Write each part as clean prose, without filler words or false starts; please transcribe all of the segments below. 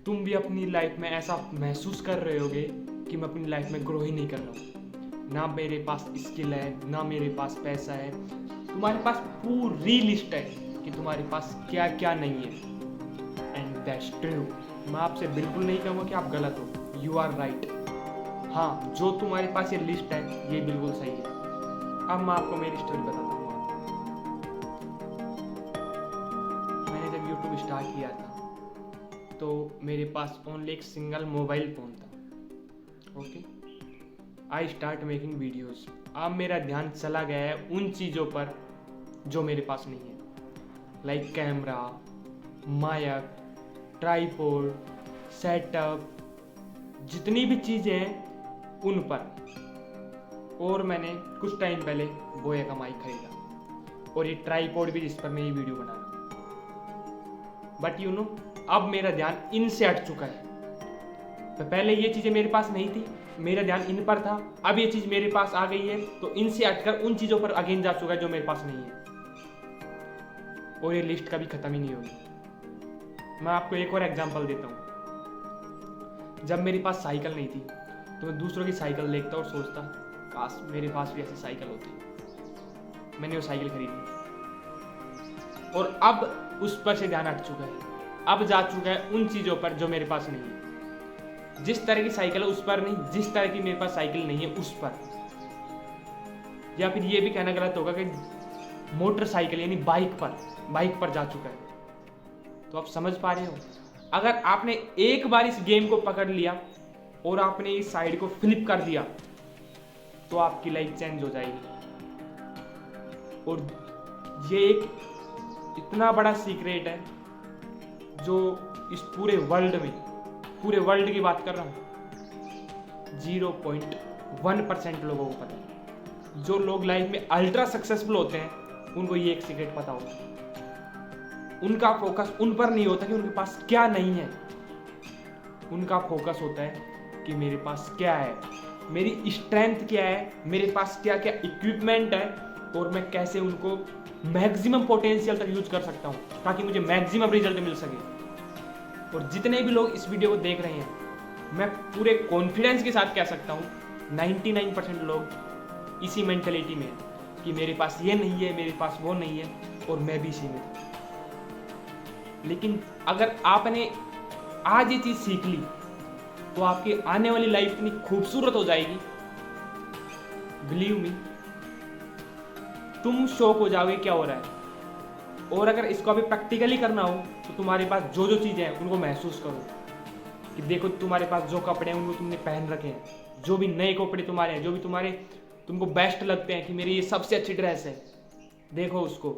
तुम भी अपनी लाइफ में ऐसा महसूस कर रहे होगे कि मैं अपनी लाइफ में ग्रो ही नहीं कर रहा हूँ, ना मेरे पास स्किल है, ना मेरे पास पैसा है। तुम्हारे पास पूरी लिस्ट है कि तुम्हारे पास क्या क्या नहीं है। And that's true. मैं आपसे बिल्कुल नहीं कहूँगा कि आप गलत हो, यू आर राइट। हाँ, जो तुम्हारे पास ये लिस्ट है ये बिल्कुल सही है। अब मैं आपको मेरी स्टोरी बताता हूँ। मैंने जब यूट्यूब स्टार्ट किया था तो मेरे पास ओनली एक सिंगल मोबाइल फ़ोन था। Okay, I start making videos. अब मेरा ध्यान चला गया है उन चीज़ों पर जो मेरे पास नहीं है, like camera, mic, tripod, setup, जितनी भी चीज़ें हैं उन पर। और मैंने कुछ टाइम पहले बोया का माइक खरीदा और ये ट्राइपॉड भी जिस पर मैं ये वीडियो बना रहा हूँ। बट यू नो, अब मेरा ध्यान इनसे हट चुका है। तो पहले ये चीज़ें मेरे पास नहीं थी, मेरा ध्यान इन पर था। अब ये चीज़ मेरे पास आ गई है तो इनसे हटकर उन चीज़ों पर अगेन जा चुका है जो मेरे पास नहीं है। और ये लिस्ट कभी ख़त्म ही नहीं होगी। मैं आपको एक और एग्जांपल देता हूँ। जब मेरे पास साइकिल नहीं थी तो मैं दूसरों की साइकिल देखता और सोचता काश मेरे पास भी ऐसी साइकिल होती। मैंने वो साइकिल खरीदी और अब उस पर से ध्यान हट चुका है। अब जा चुका है उन चीज़ों पर जो मेरे पास नहीं है। जिस तरह की साइकिल है उस पर नहीं, जिस तरह की मेरे पास साइकिल नहीं है उस पर। या फिर ये भी कहना गलत होगा कि मोटरसाइकिल यानी बाइक पर जा चुका है। तो आप समझ पा रहे हो, अगर आपने एक बार इस गेम को पकड़ लिया और आपने इस साइड को फ्लिप कर दिया तो आपकी लाइफ चेंज हो जाएगी। और ये एक इतना बड़ा सीक्रेट है जो इस पूरे वर्ल्ड की बात कर रहा हूँ, 0.1% लोगों को पता है। जो लोग लाइफ में अल्ट्रा सक्सेसफुल होते हैं उनको ये एक सीक्रेट पता होता है। उनका फोकस उन पर नहीं होता कि उनके पास क्या नहीं है, उनका फोकस होता है कि मेरे पास क्या है, मेरी स्ट्रेंथ क्या है, मेरे पास क्या क्या इक्विपमेंट है और मैं कैसे उनको मैक्सिमम पोटेंशियल तक यूज कर सकता हूँ ताकि मुझे मैक्सिमम रिजल्ट मिल सके। और जितने भी लोग इस वीडियो को देख रहे हैं, मैं पूरे कॉन्फिडेंस के साथ कह सकता हूँ 99% लोग इसी मेंटेलिटी में है कि मेरे पास ये नहीं है, मेरे पास वो नहीं है और मैं भी इसी में हूँ। लेकिन अगर आपने आज ये चीज़ सीख ली तो आपकी आने वाली लाइफ इतनी खूबसूरत हो जाएगी, बिलीव मी, तुम शॉक हो जाओगे क्या हो रहा है। और अगर इसको अभी प्रैक्टिकली करना हो तो तुम्हारे पास जो जो चीज़ें हैं उनको महसूस करो कि देखो तुम्हारे पास जो कपड़े हैं उनको तुमने पहन रखे हैं, जो भी नए कपड़े तुम्हारे हैं, जो भी तुमको बेस्ट लगते हैं कि मेरी ये सबसे अच्छी ड्रेस है, देखो उसको।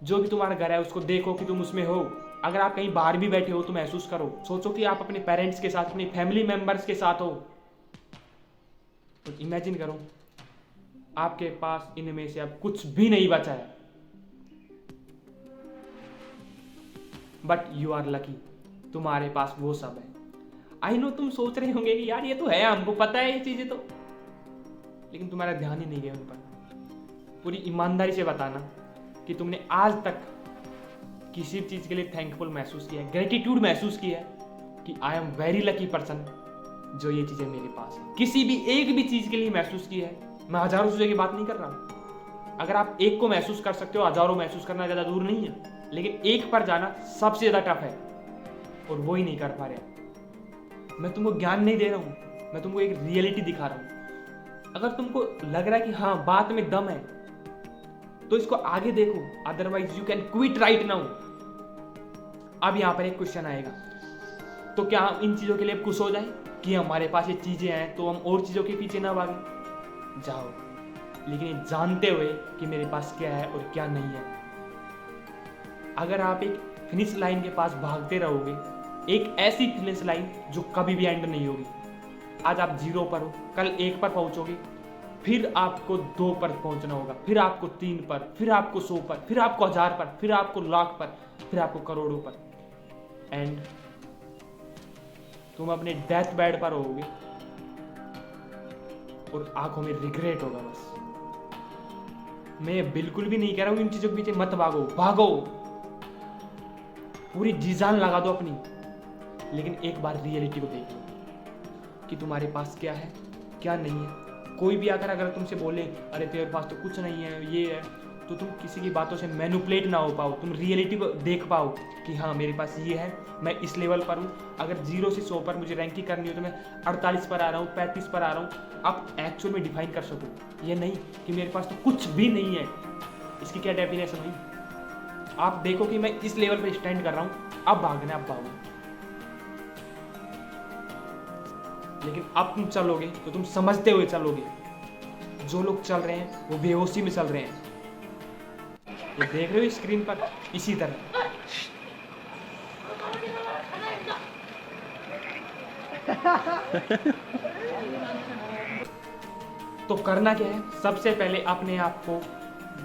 जो भी तुम्हारा घर है उसको देखो कि तुम उसमें हो। अगर आप कहीं बाहर भी बैठे हो तो महसूस करो, सोचो कि आप अपने पेरेंट्स के साथ, अपनी फैमिली मेंबर्स के साथ हो। तो इमेजिन करो आपके पास इनमें से अब कुछ भी नहीं बचा है, बट यू आर लकी, तुम्हारे पास वो सब है। आई नो तुम सोच रहे होंगे कि यार ये तो है, हमको पता है ये चीजें तो, लेकिन तुम्हारा ध्यान ही नहीं गया उन पर। पूरी ईमानदारी से बताना कि तुमने आज तक किसी चीज के लिए थैंकफुल महसूस किया है, ग्रेटिट्यूड महसूस किया है कि I am very lucky person जो ये चीजें मेरे पास है। किसी भी एक भी चीज के लिए महसूस किया है। मैं हजारों चीजों की बात नहीं कर रहा हूं। अगर आप एक को महसूस कर सकते हो, हजारों महसूस करना ज्यादा दूर नहीं है, लेकिन एक पर जाना सबसे ज्यादा टफ है और वो ही नहीं कर पा रहे। मैं तुमको ज्ञान नहीं दे रहा हूं, मैं तुमको एक रियलिटी दिखा रहा हूं। अगर तुमको लग रहा है कि हाँ बात में दम है तो इसको आगे देखो, otherwise you can quit right now. अब यहां पर एक क्वेश्चन आएगा, तो क्या हम इन चीजों के लिए खुश हो जाएं कि हमारे पास ये चीजें हैं तो हम और चीजों के पीछे ना भागें? जाओ, लेकिन ये जानते हुए कि मेरे पास क्या है और क्या नहीं है। अगर आप एक फिनिश लाइन के पास भागते रहोगे, एक ऐसी फिनिश लाइन जो कभी भी एंड नहीं होगी। आज आप 0 पर हो, कल 1 पर पहुंचोगे, फिर आपको 2 पर पहुंचना होगा, फिर आपको 3 पर, फिर आपको 100 पर, फिर आपको 1000 पर, फिर आपको लाख पर, फिर आपको करोड़ों पर। एंड तुम अपने डेथ बेड पर होगे और आंखों में रिग्रेट होगा बस। मैं बिल्कुल भी नहीं कह रहा हूं इन चीजों के पीछे मत भागो, भागो, पूरी जी जान लगा दो अपनी, लेकिन एक बार रियलिटी को देख लो कि तुम्हारे पास क्या है क्या नहीं है। कोई भी अगर तुमसे बोले अरे तेरे पास तो कुछ नहीं है ये है, तो तुम किसी की बातों से मैनिपुलेट ना हो पाओ, तुम रियलिटी को देख पाओ कि हाँ मेरे पास ये है, मैं इस लेवल पर हूँ। अगर 0 से 100 पर मुझे रैंकिंग करनी हो तो मैं 48 पर आ रहा हूँ, 35 पर आ रहा हूँ। आप एक्चुअल में डिफाइन कर सको, ये नहीं कि मेरे पास तो कुछ भी नहीं है। इसकी क्या डेफिनेशन हुई? आप देखो कि मैं इस लेवल पर स्टैंड कर रहा हूँ, अब भागना अब भागो। लेकिन अब तुम चलोगे तो तुम समझते हुए चलोगे। जो लोग चल रहे हैं वो बेहोशी में चल रहे हैं। ये देख रहे हो स्क्रीन पर, इसी तरह तो करना क्या है? सबसे पहले अपने आप को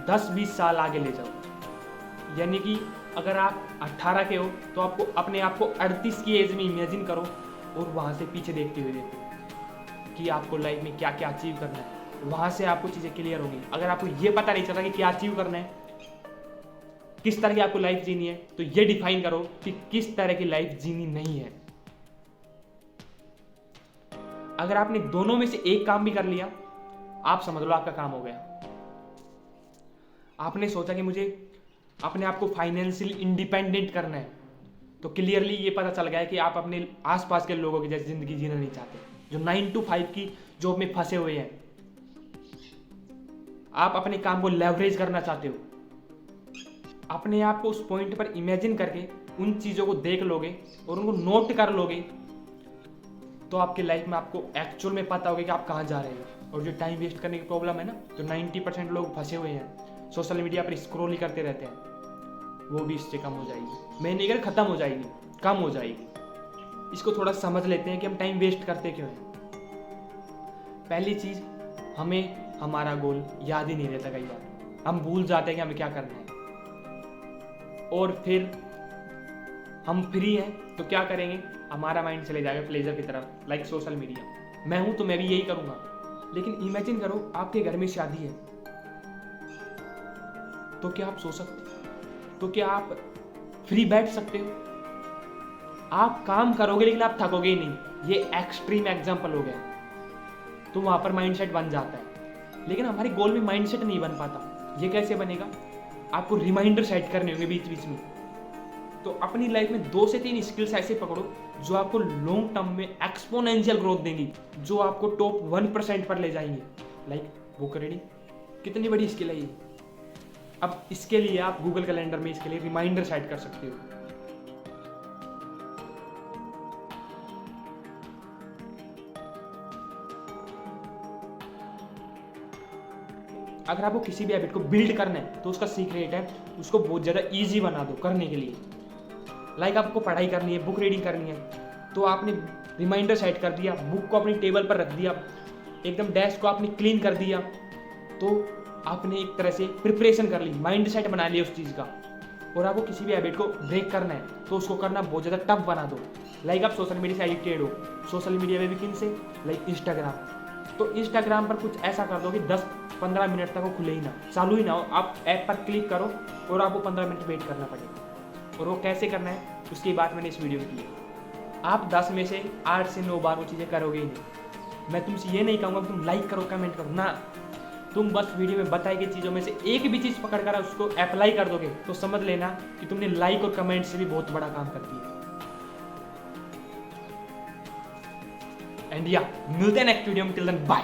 10-20 साल आगे ले जाओ। यानी कि अगर आप 18 के हो तो आपको अपने आप को 38 की एज में इमेजिन करो और वहां से पीछे देखते हुए देखो कि आपको लाइफ में क्या क्या अचीव करना है। वहां से आपको चीजें क्लियर होंगी। अगर आपको ये पता नहीं चलता कि क्या अचीव करना है, किस तरह की आपको लाइफ जीनी है, तो ये डिफाइन करो कि किस तरह की लाइफ जीनी नहीं है। अगर आपने दोनों में से एक काम भी कर लिया, आप समझ लो आपका काम हो गया। आपने सोचा कि मुझे अपने आप को फाइनेंशियली इंडिपेंडेंट करना है, तो क्लियरली ये पता चल गया है कि आप अपने आसपास के लोगों की जैसी जिंदगी जीना नहीं चाहते, जो 9 to 5 की जॉब में फंसे हुए हैं। आप अपने काम को लेवरेज करना चाहते हो। अपने आप को उस पॉइंट पर इमेजिन करके उन चीजों को देख लोगे और उनको नोट कर लोगे, तो आपके लाइफ में आपको एक्चुअल में पता होगा कि आप कहाँ जा रहे हो। और जो टाइम वेस्ट करने की प्रॉब्लम है ना, तो 90% लोग फंसे हुए हैं, सोशल मीडिया पर स्क्रॉल ही करते रहते हैं, वो भी इससे कम हो जाएगी। मैं नहीं कर खत्म हो जाएगी, कम हो जाएगी। इसको थोड़ा समझ लेते हैं कि हम टाइम वेस्ट करते क्यों हैं। पहली चीज, हमें हमारा गोल याद ही नहीं रहता। कई बार हम भूल जाते हैं कि हमें क्या करना है, और फिर हम फ्री हैं तो क्या करेंगे, हमारा माइंड चले जाएगा प्लेजर की तरफ, लाइक सोशल मीडिया। मैं हूं तो मैं भी यही करूंगा। लेकिन इमेजिन करो आपके घर में शादी है, तो क्या आप सो सकते हो? तो क्या आप फ्री बैठ सकते हो? आप काम करोगे लेकिन आप थकोगे ही नहीं। ये एक्सट्रीम एग्जांपल हो गया, तो वहां पर माइंडसेट बन जाता है। लेकिन हमारे गोल में माइंडसेट नहीं बन पाता। ये कैसे बनेगा? आपको रिमाइंडर सेट करने होंगे बीच बीच में। तो अपनी लाइफ में 2 से 3 स्किल्स ऐसे पकड़ो जो आपको लॉन्ग टर्म में एक्सपोनेंशियल ग्रोथ देंगी, जो आपको टॉप 1% पर ले जाएंगे। लाइक बुक रीडिंग, कितनी बड़ी स्किल है ये। अब इसके लिए आप गूगल कैलेंडर में इसके लिए रिमाइंडर सेट कर सकते हो। अगर आपको किसी भी हैबिट को बिल्ड करना है तो उसका सीक्रेट है उसको बहुत ज़्यादा इजी बना दो करने के लिए। लाइक आपको पढ़ाई करनी है, बुक रीडिंग करनी है, तो आपने रिमाइंडर सेट कर दिया, बुक को अपनी टेबल पर रख दिया, एकदम डेस्क को आपने क्लीन कर दिया, तो आपने एक तरह से प्रिपरेशन कर ली, माइंड सेट बना लिया उस चीज़ का। और आपको किसी भी हैबिट को ब्रेक करना है तो उसको करना बहुत ज़्यादा टफ बना दो। लाइक आप सोशल मीडिया से एडिक्टेड हो, सोशल मीडिया में भी किन से, लाइक इंस्टाग्राम, तो इंस्टाग्राम पर कुछ ऐसा कर दो कि 10-15 मिनट तक वो खुले ही ना, चालू ही ना हो। आप ऐप पर क्लिक करो और आपको 15 मिनट वेट करना पड़ेगा। और वो कैसे करना है उसकी बात मैंने इस वीडियो में की है। आप 10 में से 8 से 9 बार वो चीज़ें करोगे ही नहीं। मैं तुमसे ये नहीं कहूँगा कि तुम लाइक करो, कमेंट करो ना, तुम बस वीडियो में बताई गई चीज़ों में से एक भी चीज़ पकड़ कर उसको अप्लाई कर दोगे तो समझ लेना कि तुमने लाइक और कमेंट से भी बहुत बड़ा काम कर दिया। एंड या मिलते हैं नेक्स्ट वीडियो में, टिल देन बाय।